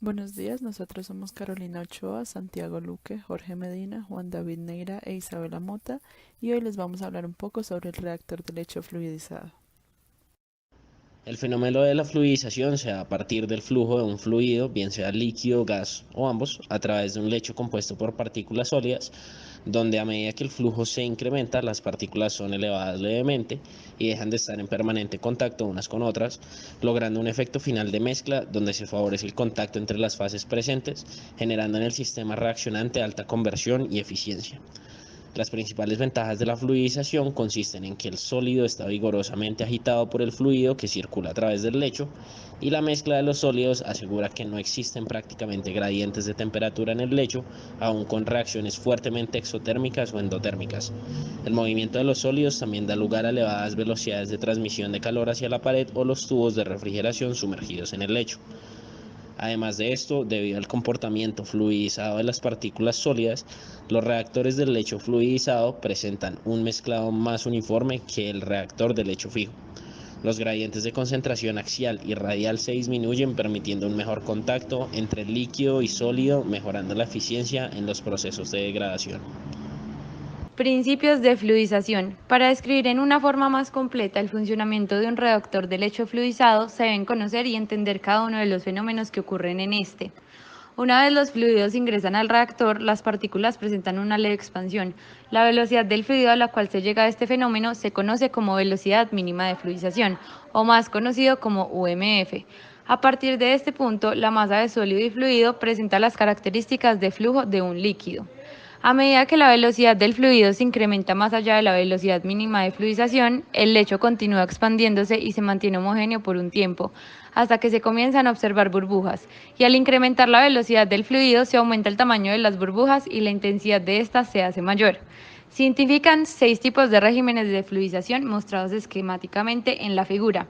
Buenos días, nosotros somos Carolina Ochoa, Santiago Luque, Jorge Medina, Juan David Neira e Isabela Mota y hoy les vamos a hablar un poco sobre el reactor de leche fluidizado. El fenómeno de la fluidización se da a partir del flujo de un fluido, bien sea líquido, gas o ambos, a través de un lecho compuesto por partículas sólidas, donde a medida que el flujo se incrementa, las partículas son elevadas levemente y dejan de estar en permanente contacto unas con otras, logrando un efecto final de mezcla donde se favorece el contacto entre las fases presentes, generando en el sistema reaccionante alta conversión y eficiencia. Las principales ventajas de la fluidización consisten en que el sólido está vigorosamente agitado por el fluido que circula a través del lecho y la mezcla de los sólidos asegura que no existen prácticamente gradientes de temperatura en el lecho, aun con reacciones fuertemente exotérmicas o endotérmicas. El movimiento de los sólidos también da lugar a elevadas velocidades de transmisión de calor hacia la pared o los tubos de refrigeración sumergidos en el lecho. Además de esto, debido al comportamiento fluidizado de las partículas sólidas, los reactores del lecho fluidizado presentan un mezclado más uniforme que el reactor de lecho fijo. Los gradientes de concentración axial y radial se disminuyen, permitiendo un mejor contacto entre líquido y sólido, mejorando la eficiencia en los procesos de degradación. Principios de fluidización. Para describir en una forma más completa el funcionamiento de un reactor de lecho fluidizado, se deben conocer y entender cada uno de los fenómenos que ocurren en este. Una vez los fluidos ingresan al reactor, las partículas presentan una leve expansión. La velocidad del fluido a la cual se llega a este fenómeno se conoce como velocidad mínima de fluidización, o más conocido como UMF. A partir de este punto, la masa de sólido y fluido presenta las características de flujo de un líquido. A medida que la velocidad del fluido se incrementa más allá de la velocidad mínima de fluidización, el lecho continúa expandiéndose y se mantiene homogéneo por un tiempo, hasta que se comienzan a observar burbujas, y al incrementar la velocidad del fluido se aumenta el tamaño de las burbujas y la intensidad de estas se hace mayor. Se identifican 6 tipos de regímenes de fluidización mostrados esquemáticamente en la figura.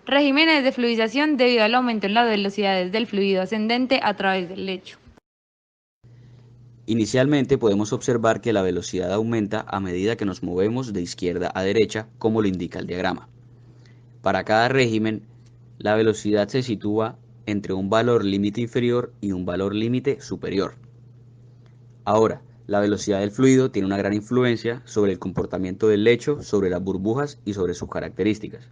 Regímenes de fluidización debido al aumento en las velocidades del fluido ascendente a través del lecho. Inicialmente podemos observar que la velocidad aumenta a medida que nos movemos de izquierda a derecha, como lo indica el diagrama. Para cada régimen, la velocidad se sitúa entre un valor límite inferior y un valor límite superior. Ahora, la velocidad del fluido tiene una gran influencia sobre el comportamiento del lecho, sobre las burbujas y sobre sus características.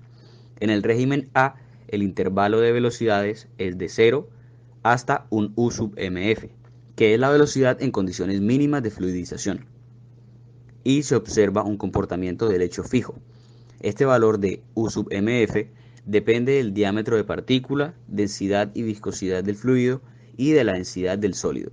En el régimen A, el intervalo de velocidades es de 0 hasta un U sub mf, que es la velocidad en condiciones mínimas de fluidización, y se observa un comportamiento del lecho fijo. Este valor de U sub mf depende del diámetro de partícula, densidad y viscosidad del fluido y de la densidad del sólido.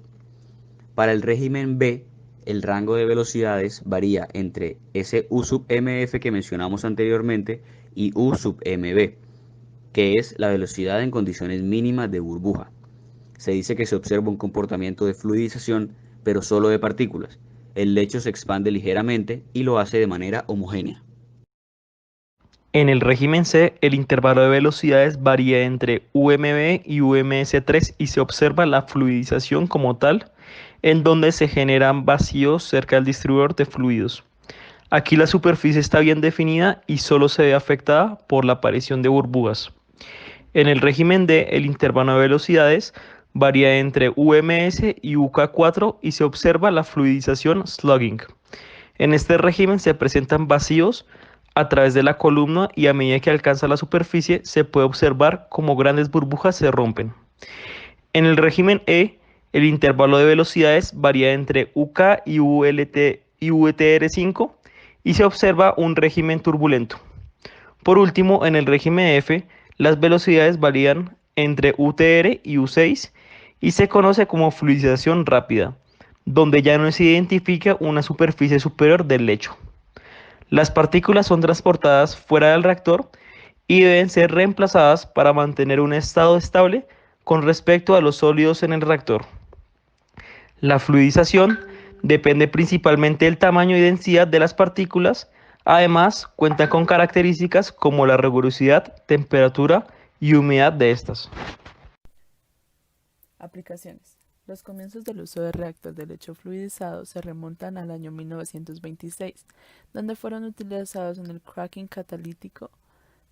Para el régimen B, el rango de velocidades varía entre ese U sub mf que mencionamos anteriormente y U sub mb, que es la velocidad en condiciones mínimas de burbuja. Se dice que se observa un comportamiento de fluidización, pero solo de partículas. El lecho se expande ligeramente y lo hace de manera homogénea. En el régimen C, el intervalo de velocidades varía entre UMB y UMS3 y se observa la fluidización como tal, en donde se generan vacíos cerca del distribuidor de fluidos. Aquí la superficie está bien definida y solo se ve afectada por la aparición de burbujas. En el régimen D, el intervalo de velocidades varía entre UMS y UK4 y se observa la fluidización slugging. En este régimen se presentan vacíos a través de la columna y a medida que alcanza la superficie se puede observar cómo grandes burbujas se rompen. En el régimen E, el intervalo de velocidades varía entre UK y UTR5 y se observa un régimen turbulento. Por último, en el régimen F, las velocidades varían entre UTR y U6 y se conoce como fluidización rápida, donde ya no se identifica una superficie superior del lecho. Las partículas son transportadas fuera del reactor y deben ser reemplazadas para mantener un estado estable con respecto a los sólidos en el reactor. La fluidización depende principalmente del tamaño y densidad de las partículas. Además, cuenta con características como la rigurosidad, temperatura y humedad de estas. Aplicaciones. Los comienzos del uso de reactor de leche fluidizado se remontan al año 1926, donde fueron utilizados en el cracking catalítico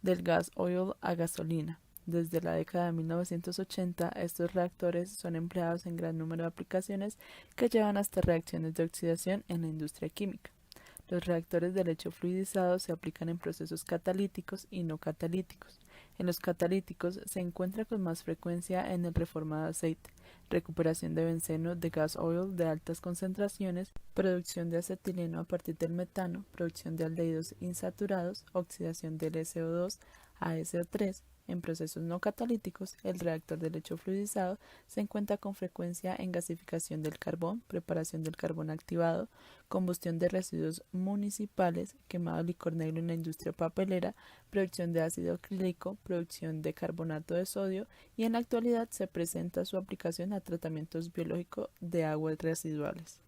del gas oil a gasolina. Desde la década de 1980, estos reactores son empleados en gran número de aplicaciones que llevan hasta reacciones de oxidación en la industria química. Los reactores de lecho fluidizado se aplican en procesos catalíticos y no catalíticos. En los catalíticos se encuentra con más frecuencia en el reformado de aceite, recuperación de benceno de gas oil de altas concentraciones, producción de acetileno a partir del metano, producción de aldehídos insaturados, oxidación del SO2 a SO3. En procesos no catalíticos, el reactor de lecho fluidizado se encuentra con frecuencia en gasificación del carbón, preparación del carbón activado, combustión de residuos municipales, quemado de licor negro en la industria papelera, producción de ácido acrílico, producción de carbonato de sodio y en la actualidad se presenta su aplicación a tratamientos biológicos de aguas residuales.